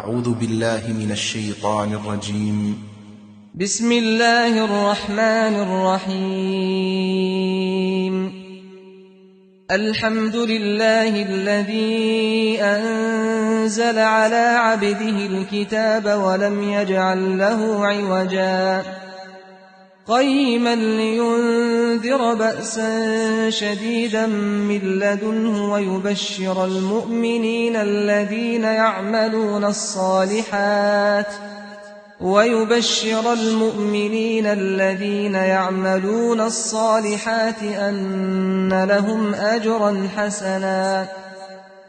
أعوذ بالله من الشيطان الرجيم. بسم الله الرحمن الرحيم. الحمد لله الذي أنزل على عبده الكتاب ولم يجعل له عوجا قيما لينذر بأسا شديدا من لدنه ويبشر المؤمنين الذين يعملون الصالحات أن لهم أجرا حسنا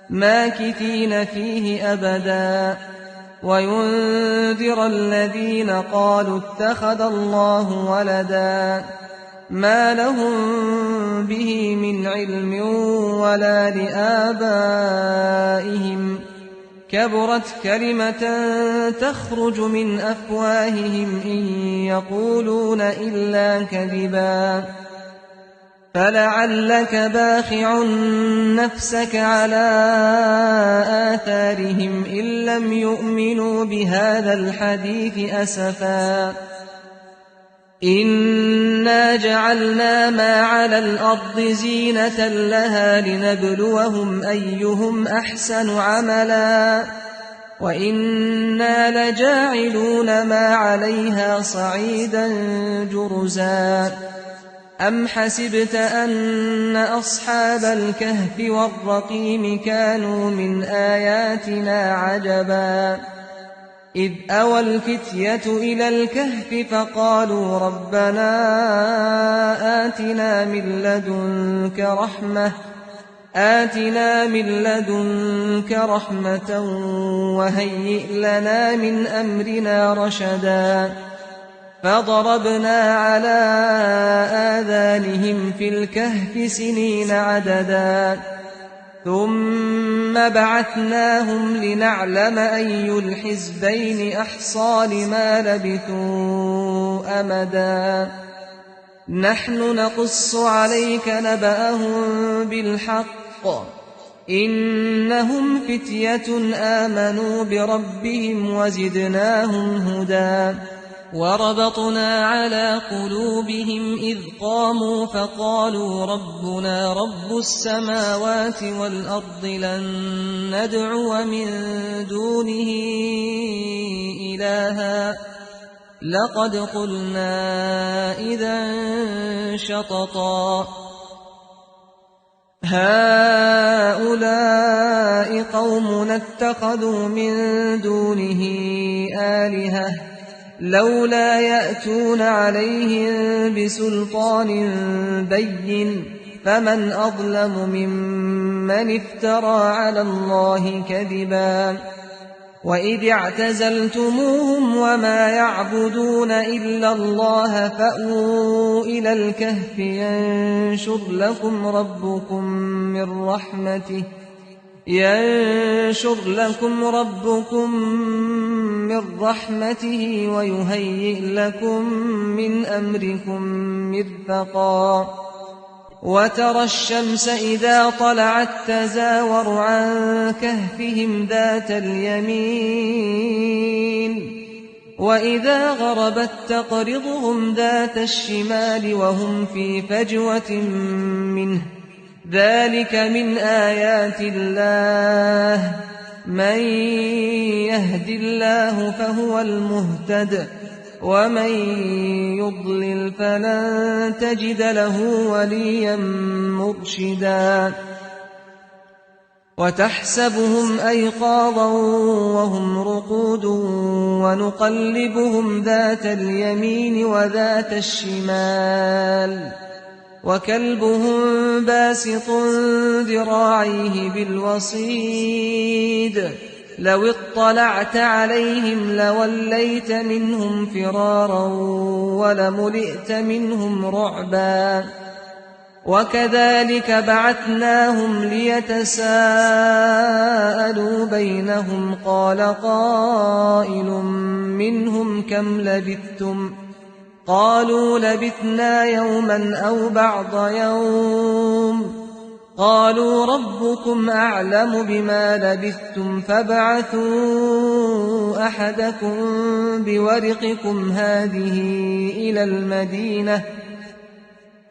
ماكثين فيه أبدا وينذر الذين قالوا اتخذ الله ولدا ما لهم به من علم ولا لآبائهم كبرت كلمة تخرج من أفواههم إن يقولون إلا كذبا فلعلك باخع نفسك على آثارهم إن لم يؤمنوا بهذا الحديث أسفا إنا جعلنا ما على الأرض زينة لها لنبلوهم أيهم أحسن عملا وإنا لجاعلون ما عليها صعيدا جرزا أم حسبت أن أصحاب الكهف والرقيم كانوا من آياتنا عجبا إذ أوى الفتية إلى الكهف فقالوا ربنا آتنا من لدنك رحمة وهيئ لنا من أمرنا رشدا فضربنا على آذانهم في الكهف سنين عددا ثم بعثناهم لنعلم أي الحزبين أحصى لما لبثوا أمدا نحن نقص عليك نبأهم بالحق إنهم فتية آمنوا بربهم وزدناهم هدى وربطنا على قلوبهم إذ قاموا فقالوا ربنا رب السماوات والأرض لن ندعو من دونه إلها لقد قلنا إذا شططا هؤلاء قومنا اتخذوا من دونه آلهة لولا يأتون عليهم بسلطان بين فمن أظلم ممن افترى على الله كذبا وإذ اعتزلتموهم وما يعبدون إلا الله فأووا إلى الكهف ينشر لكم ربكم من رحمته ويهيئ لكم من أمركم مرفقا وترى الشمس إذا طلعت تزاور عن كهفهم ذات اليمين وإذا غربت تقرضهم ذات الشمال وهم في فجوة منه ذلك من آيات الله من يهد الله فهو المهتد ومن يضلل فلن تجد له وليا مرشدا وتحسبهم أيقاظا وهم رقود ونقلبهم ذات اليمين وذات الشمال وكلبهم باسط ذراعيه بالوصيد لو اطلعت عليهم لوليت منهم فرارا ولملئت منهم رعبا وكذلك بعثناهم ليتساءلوا بينهم قال قائل منهم كم لبثتم قالوا لبثنا يوما أو بعض يوم قالوا ربكم أعلم بما لبثتم فابعثوا أحدكم بورقكم هذه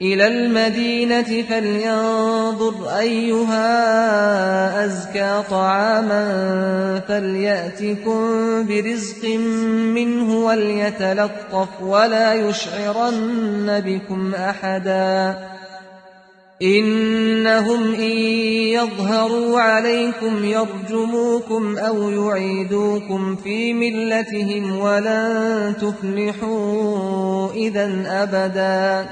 إلى المدينة فلينظر أيها أزكى طعاما فليأتكم برزق منه وليتلطف ولا يشعرن بكم أحدا إنهم إن يظهروا عليكم يرجموكم أو يعيدوكم في ملتهم ولن تفلحوا إذا أبدا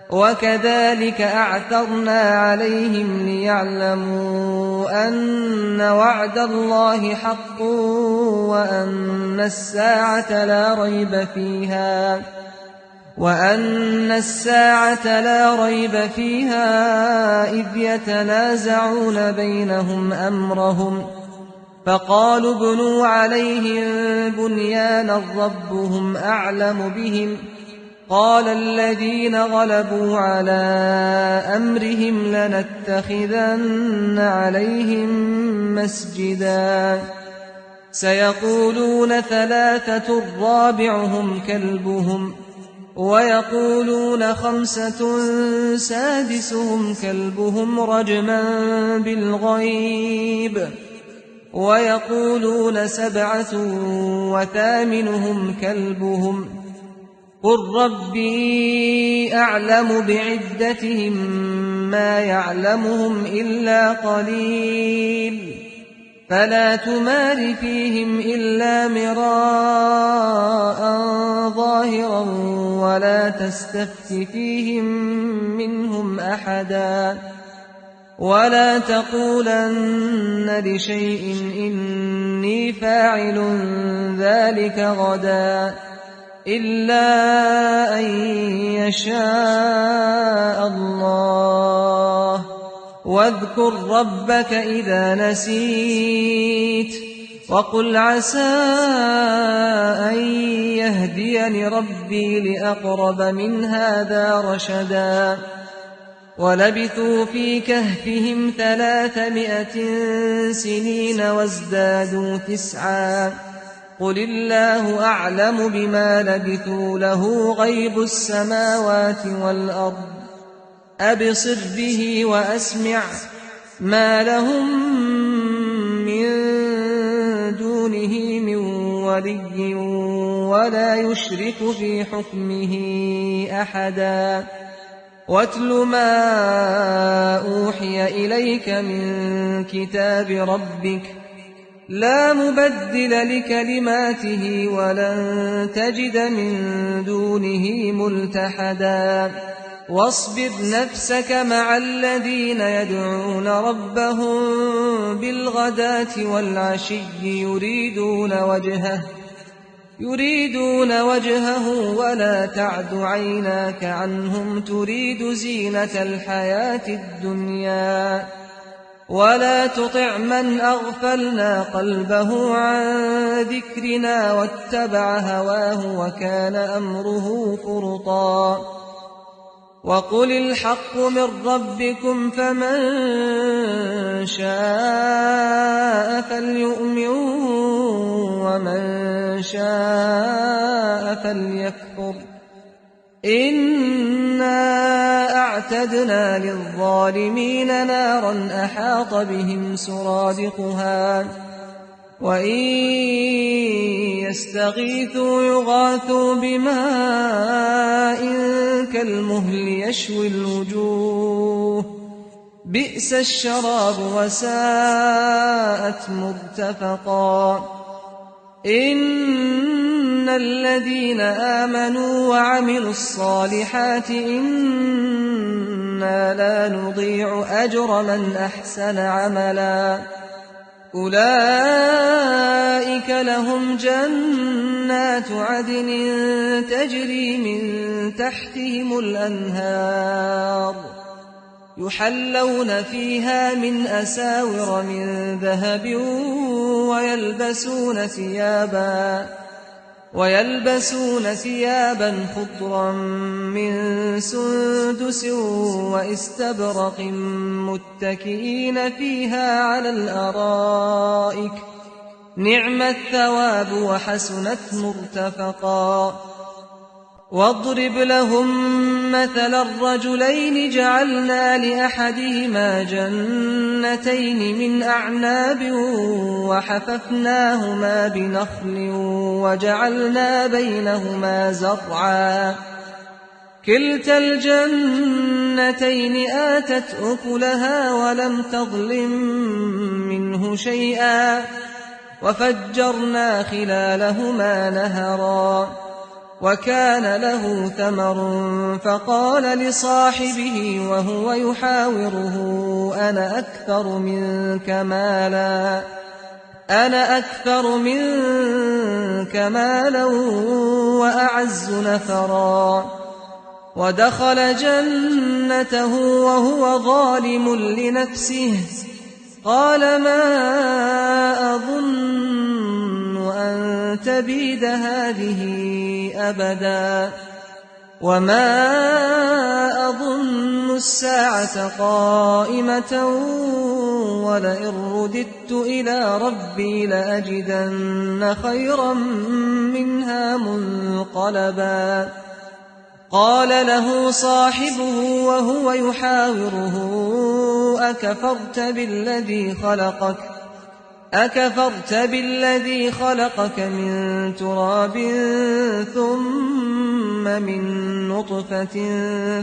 وكذلك أعثرنا عليهم ليعلموا أن وعد الله حق وأن الساعة لا ريب فيها إذ يتنازعون بينهم أمرهم فقالوا ابنوا عليهم بنيانا ربهم أعلم بهم قال الذين غلبوا على أمرهم لنتخذن عليهم مسجدا سيقولون 3 رابعهم كلبهم ويقولون 5 سادسهم كلبهم رجما بالغيب ويقولون 7 وثامنهم كلبهم قل ربي أعلم بعدتهم ما يعلمهم إلا قليل فلا تمار فيهم إلا مراء ظاهرا ولا تستفت فيهم منهم أحدا ولا تقولن لشيء إني فاعل ذلك غدا إلا أن يشاء الله واذكر ربك إذا نسيت وقل عسى أن يهديني ربي لأقرب من هذا رشدا ولبثوا في كهفهم 300 سنين وازدادوا 9 قل الله أعلم بما لبثوا له غيب السماوات والأرض أبصر به وأسمع ما لهم من دونه من ولي ولا يشرك في حكمه أحدا واتل ما أوحي إليك من كتاب ربك لا مبدل لكلماته ولن تجد من دونه ملتحدا واصبر نفسك مع الذين يدعون ربهم بالغداة والعشي يريدون وجهه ولا تعد عيناك عنهم تريد زينة الحياة الدنيا ولا تطع من أغفلنا قلبه عن ذكرنا واتبع هواه وكان أمره فرطا وقل الحق من ربكم فمن شاء فليؤمن ومن شاء فليكفر إنا أعتدنا للظالمين نارا أحاط بهم سرادقها وإن يستغيثوا يغاثوا بماء كالمهل يشوي الوجوه بئس الشراب وساءت مرتفقا إن الذين آمنوا وعملوا الصالحات إنا لا نضيع أجر من أحسن عملا أولئك لهم جنات عدن تجري من تحتهم الأنهار يحلون فيها من أساور من ذهب ويلبسون ثيابا خضرا من سندس نعم الثواب وحسنت مرتفقا واضرب لهم مثل الرجلين جعلنا لأحدهما جنتين من أعناب وحففناهما بنخل وجعلنا بينهما زرعا كلتا الجنتين آتت أكلها ولم تظلم منه شيئا وفجرنا خلالهما نهرا وكان له ثمر فقال لصاحبه وهو يحاوره أنا أكثر منك مالا وأعز نفرا ودخل جنته وهو ظالم لنفسه قال ما أظن أن تبيد هذه أبدا وما أظن الساعة قائمة ولئن رددت إلى ربي لأجدن خيرا منها منقلبا قال له صاحبه وهو يحاوره أكفرت بالذي خلقك من تراب ثم من نطفة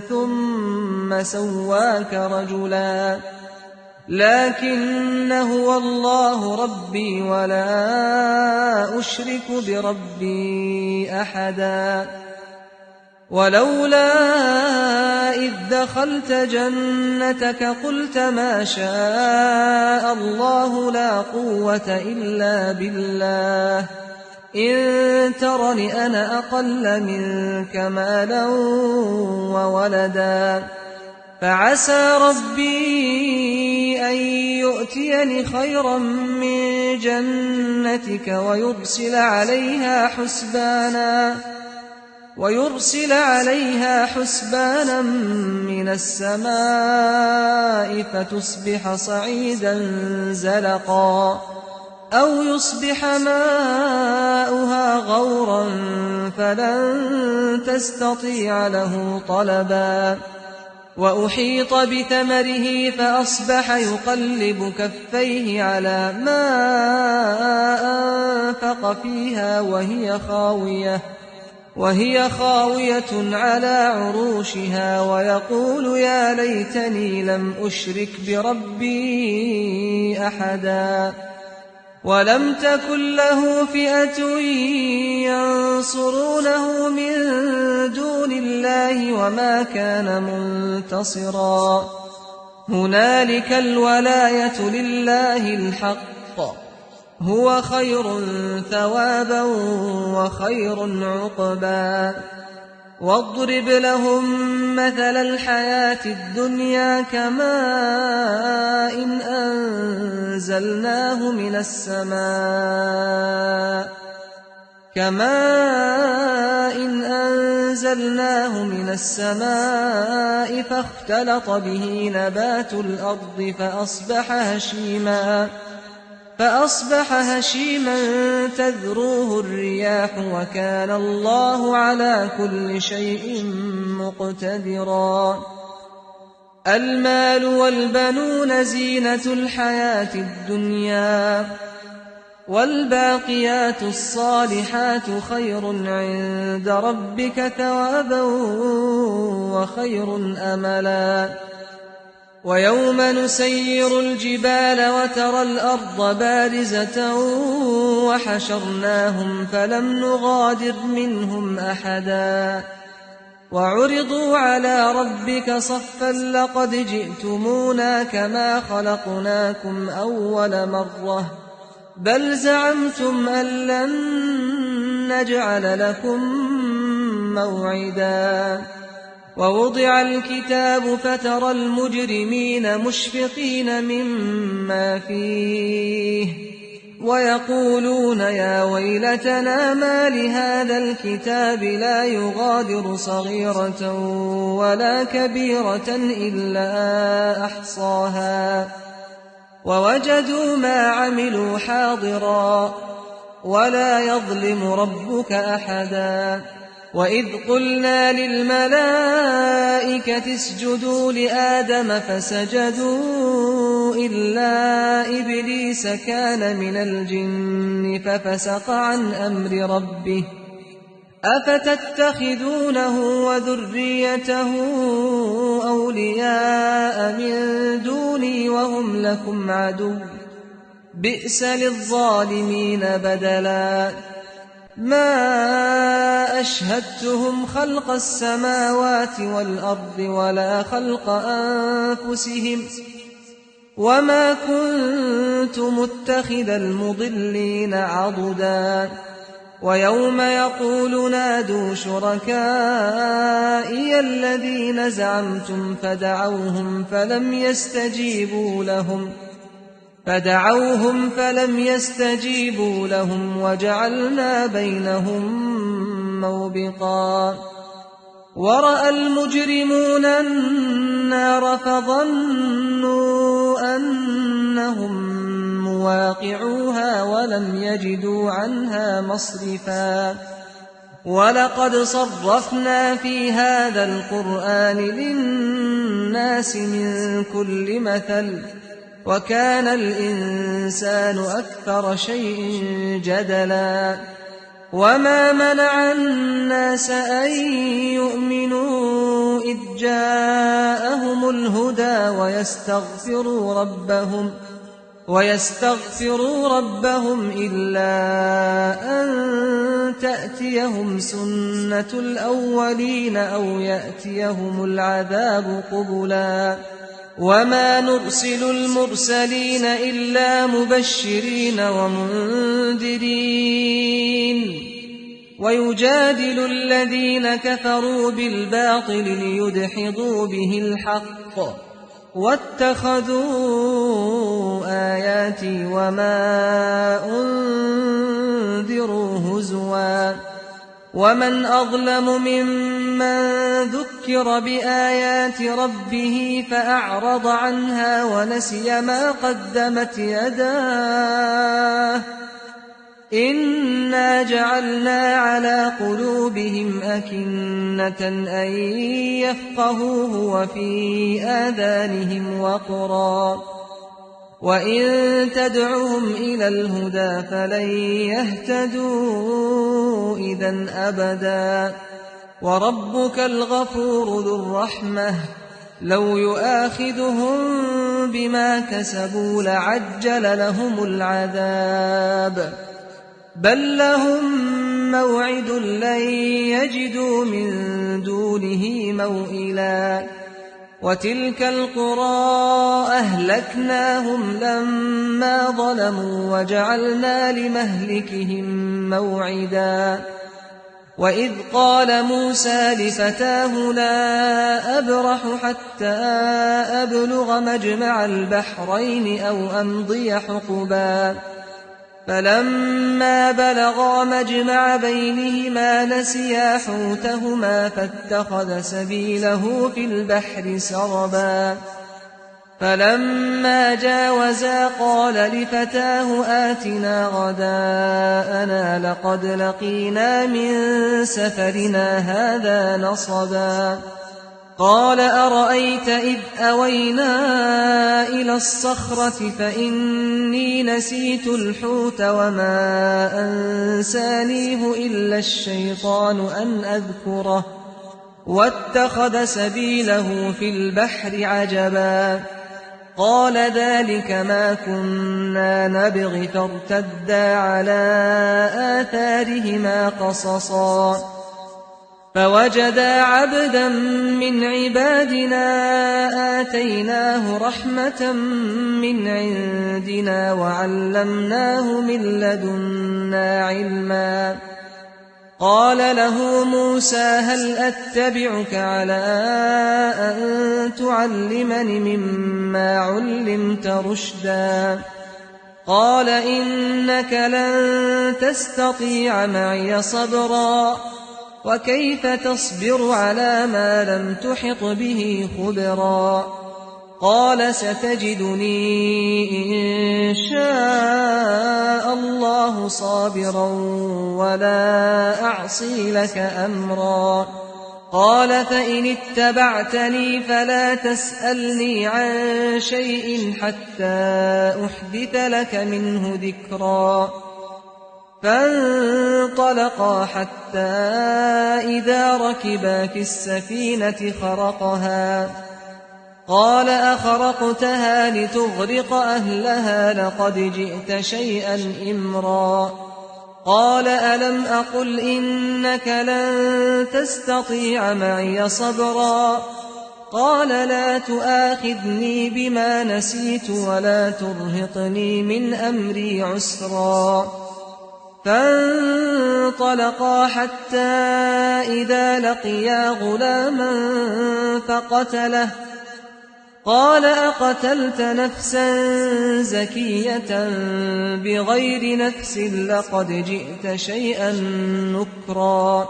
ثم سواك رجلا لكن هو الله ربي ولا أشرك بربي أحدا ولولا إذ دخلت جنتك قلت ما شاء الله لا قوة إلا بالله إن ترني أنا أقل منك مالا وولدا فعسى ربي أن يؤتيني خيرا من جنتك ويرسل عليها حسبانا من السماء فتصبح صعيدا زلقا أو يصبح ماؤها غورا فلن تستطيع له طلبا وأحيط بثمره فأصبح يقلب كفيه على ما أنفق فيها وهي خاوية على عروشها ويقول يا ليتني لم أشرك بربي أحدا ولم تكن له فئة ينصرونه من دون الله وما كان منتصرا هنالك الولاية لله الحق هو خير ثوابا وخير عقبا واضرب لهم مثل الحياة الدنيا كماء أنزلناه من السماء فاختلط به نبات الأرض فأصبح هشيما تذروه الرياح وكان الله على كل شيء مقتدرا المال والبنون زينة الحياة الدنيا والباقيات الصالحات خير عند ربك ثوابا وخير أملا ويوم نسير الجبال وترى الأرض بارزة وحشرناهم فلم نغادر منهم أحدا وعرضوا على ربك صفا لقد جئتمونا كما خلقناكم أول مرة بل زعمتم أن لن نجعل لكم موعدا ووضع الكتاب فترى المجرمين مشفقين مما فيه ويقولون يا ويلتنا ما لهذا الكتاب لا يغادر صغيرة ولا كبيرة إلا أحصاها ووجدوا ما عملوا حاضرا ولا يظلم ربك أحدا وإذ قلنا للملائكة اسجدوا لآدم فسجدوا إلا إبليس كان من الجن ففسق عن أمر ربه أفتتخذونه وذريته أولياء من دوني وهم لكم عدو بئس للظالمين بدلا ما أشهدتهم خلق السماوات والأرض ولا خلق أنفسهم وما كنت متخذ المضلين عضدا ويوم يقول نادوا شركائي الذين زعمتم فدعوهم فلم يستجيبوا لهم وجعلنا بينهم موبقا ورأى المجرمون النار فظنوا أنهم مواقعوها ولم يجدوا عنها مصرفا ولقد صرفنا في هذا القرآن للناس من كل مثل وكان الإنسان أكثر شيء جدلا وما منع الناس أن يؤمنوا إذ جاءهم الهدى ويستغفروا ربهم إلا أن تأتيهم سنة الأولين أو يأتيهم العذاب قبلا وما نرسل المرسلين إلا مبشرين ومنذرين ويجادل الذين كفروا بالباطل ليدحضوا به الحق واتخذوا آياتي وما أنذروا هزوا ومن أظلم ممن ذكر بآيات ربه فأعرض عنها ونسي ما قدمت يداه إنا جعلنا على قلوبهم أكنة أن يفقهوه وفي آذانهم وقرا وإن تدعهم إلى الهدى فلن يهتدوا إذا أبدا وربك الغفور ذو الرحمة لو يؤاخذهم بما كسبوا لعجل لهم العذاب بل لهم موعد لن يجدوا من دونه موئلا وتلك القرى أهلكناهم لما ظلموا وجعلنا لمهلكهم موعدا وإذ قال موسى لفتاه لا أبرح حتى أبلغ مجمع البحرين أو أمضي حقبا فلما بلغا مجمع بينهما نسيا حوتهما فاتخذ سبيله في البحر سربا فلما جاوزا قال لفتاه آتنا غداءنا لقد لقينا من سفرنا هذا نصبا قال أرأيت إذ أوينا إلى الصخرة فإني نسيت الحوت وما أنسانيه إلا الشيطان أن أذكره واتخذ سبيله في البحر عجبا قال ذلك ما كنا نبغ فارتدا على آثارهما قصصا فوجدا عبدا من عبادنا آتيناه رحمة من عندنا وعلمناه من لدنا علما قال له موسى هل أتبعك على أن تعلمني مما علمت رشدا قال إنك لن تستطيع معي صبرا وكيف تصبر على ما لم تحط به خبرا قال ستجدني إن شاء الله صابرا ولا أعصي لك أمرا قال فإن اتبعتني فلا تسألني عن شيء حتى أحدث لك منه ذكرا فانطلقا حتى إذا ركبا في السفينة خرقها قال أخرقتها لتغرق أهلها لقد جئت شيئا إمرا قال ألم أقل إنك لن تستطيع معي صبرا قال لا تؤاخذني بما نسيت ولا ترهقني من أمري عسرا فانطلقا حتى إذا لقيا غلاما فقتله قال أقتلت نفسا زكية بغير نفس لقد جئت شيئا نكرا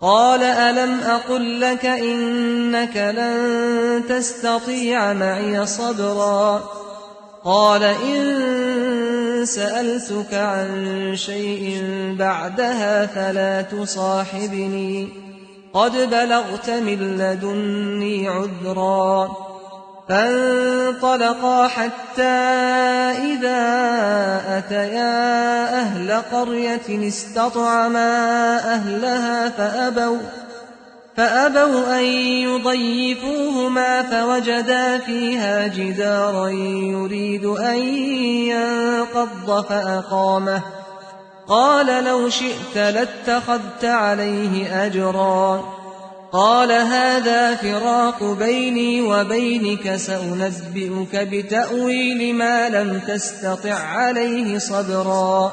قال ألم أقل لك إنك لن تستطيع معي صبرا قال إن سألتك عن شيء بعدها فلا تصاحبني قد بلغت من لدني عذرا فانطلقا حتى إذا أتيا أهل قرية استطعما أهلها فأبوا أن يضيفوهما فوجدا فيها جدارا يريد أن ينقض فأقامه قال لو شئت لاتخذت عليه أجرا قال هذا فراق بيني وبينك سأنبئك بتأويل ما لم تستطع عليه صبرا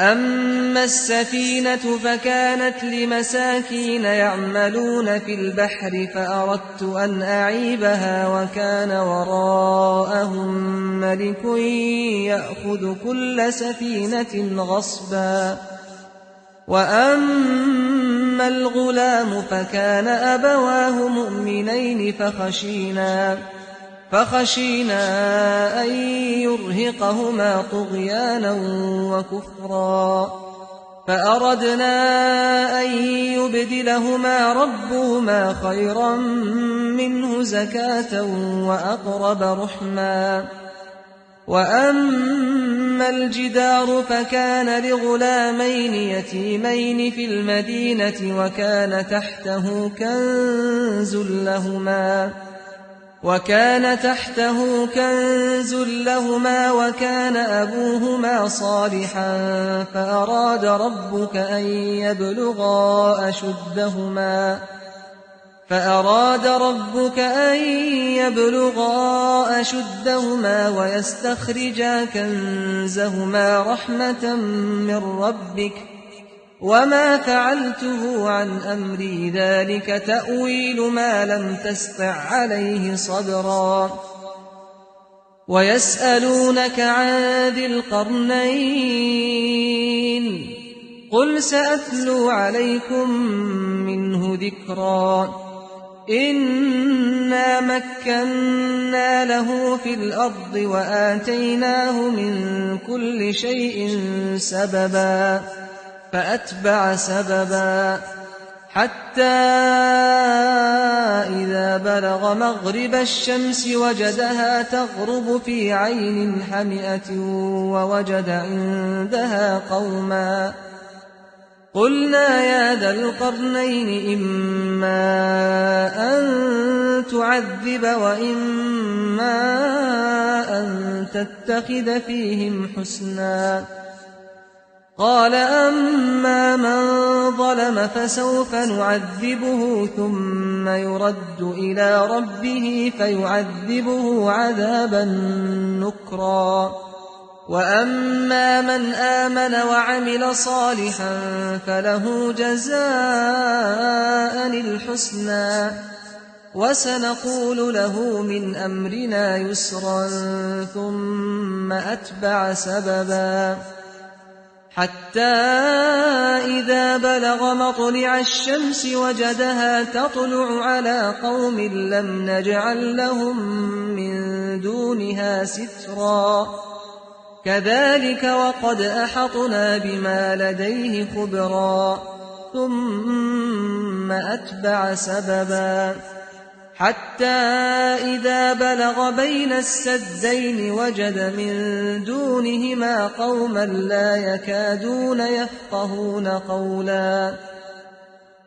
أما السفينة فكانت لمساكين يعملون في البحر فأردت أن أعيبها وكان وراءهم ملك يأخذ كل سفينة غصبا وأما الغلام فكان أبواه مؤمنين فخشينا أن يرهقهما طغيانا وكفرا فأردنا أن يبدلهما ربهما خيرا منه زكاة وأقرب رحما وأما الجدار فكان لغلامين يتيمين في المدينة وكان تحته كنز لهما وكان أبوهما صالحا فأراد ربك أن يبلغا أشدهما ويستخرجا كنزهما رحمة من ربك وما فعلته عن أمري ذلك تأويل ما لم تسطع عليه صبرا ويسألونك عن ذي القرنين قل سأتلو عليكم منه ذكرا إنا مكنا له في الأرض وآتيناه من كل شيء سببا فأتبع سببا حتى إذا بلغ مغرب الشمس وجدها تغرب في عين حمئة ووجد عندها قوما قلنا يا ذا القرنين إما أن تعذب وإما أن تتخذ فيهم حسنا قال أما من ظلم فسوف نعذبه ثم يرد إلى ربه فيعذبه عذابا نكرا وأما من آمن وعمل صالحا فله جزاء الحسنى وسنقول له من أمرنا يسرا ثم أتبع سببا حتى إذا بلغ مطلع الشمس وجدها تطلع على قوم لم نجعل لهم من دونها سترا كذلك وقد أحطنا بما لديه خبرا ثم أتبع سببا حتى إذا بلغ بين السدين وجد من دونهما قوما لا يكادون يفقهون قولا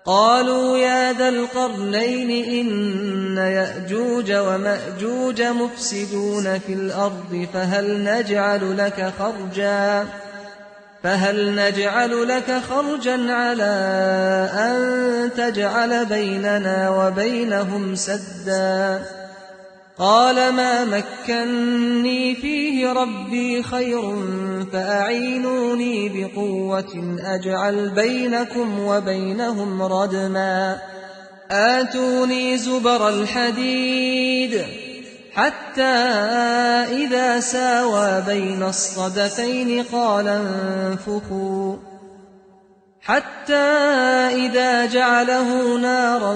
قالوا يا ذا القرنين إن يأجوج ومأجوج مفسدون في الأرض فهل نجعل لك خرجا على أن تجعل بيننا وبينهم سدا قال ما مكني فيه ربي خير فأعينوني بقوة أجعل بينكم وبينهم ردما آتوني زبر الحديد حتى إذا ساوى بين الصدفين قال انفخوا حتى إذا جعله نارا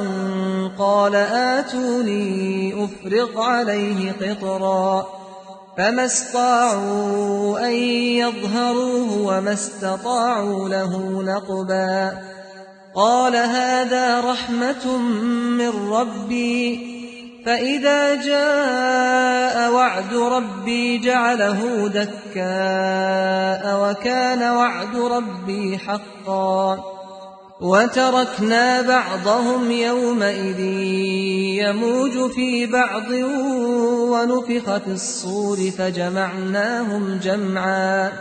قال آتوني أفرغ عليه قطرا فما استطاعوا أن يظهروه وما استطاعوا له نقبا قال هذا رحمة من ربي فإذا جاء وعد ربي جعله دكاء وكان وعد ربي حقا وتركنا بعضهم يومئذ يموج في بعض ونفخ في الصور فجمعناهم جمعا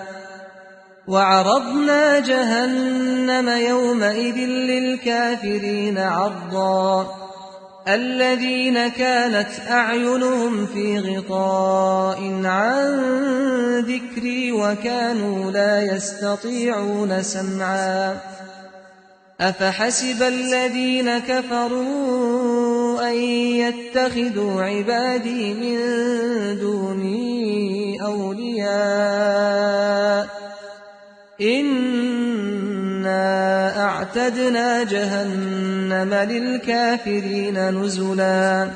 وعرضنا جهنم يومئذ للكافرين عرضا الذين كانت أعينهم في غطاء عن ذكري وكانوا لا يستطيعون سمعا أفحسب الذين كفروا أن يتخذوا عبادي من دوني أولياء إنا أعتدنا جهنم للكافرين نزلا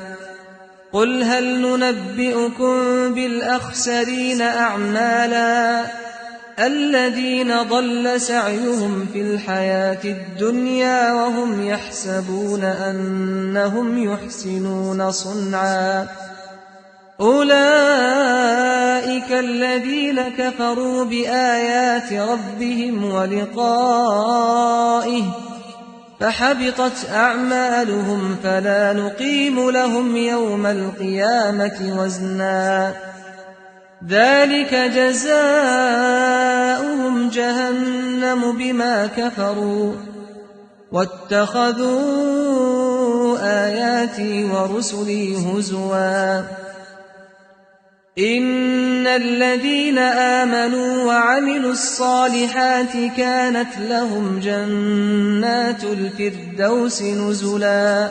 قل هل ننبئكم بالأخسرين أعمالا الذين ضل سعيهم في الحياة الدنيا وهم يحسبون أنهم يحسنون صنعا أولئك الذين كفروا بآيات ربهم ولقائه فحبطت أعمالهم فلا نقيم لهم يوم القيامة وزنا ذلك جزاؤهم جهنم بما كفروا واتخذوا آياتي ورسلي هزوا إن الذين آمنوا وعملوا الصالحات كانت لهم جنات الفردوس نزلا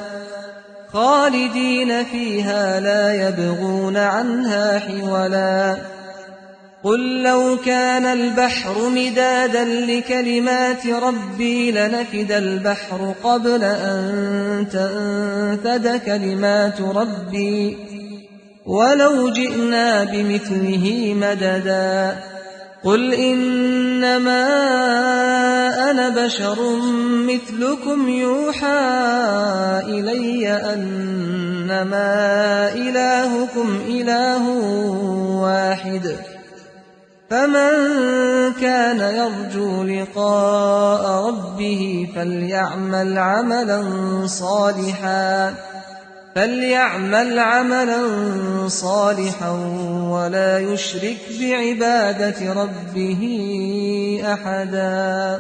خالدين فيها لا يبغون عنها حولا قل لو كان البحر مدادا لكلمات ربي لنفد البحر قبل أن تنفد كلمات ربي ولو جئنا بمثله مددا قل إنما أنا بشر مثلكم يوحى إلي أنما إلهكم إله واحد فمن كان يرجو لقاء ربه فليعمل عملا صالحا ولا يشرك بعبادة ربه أحدا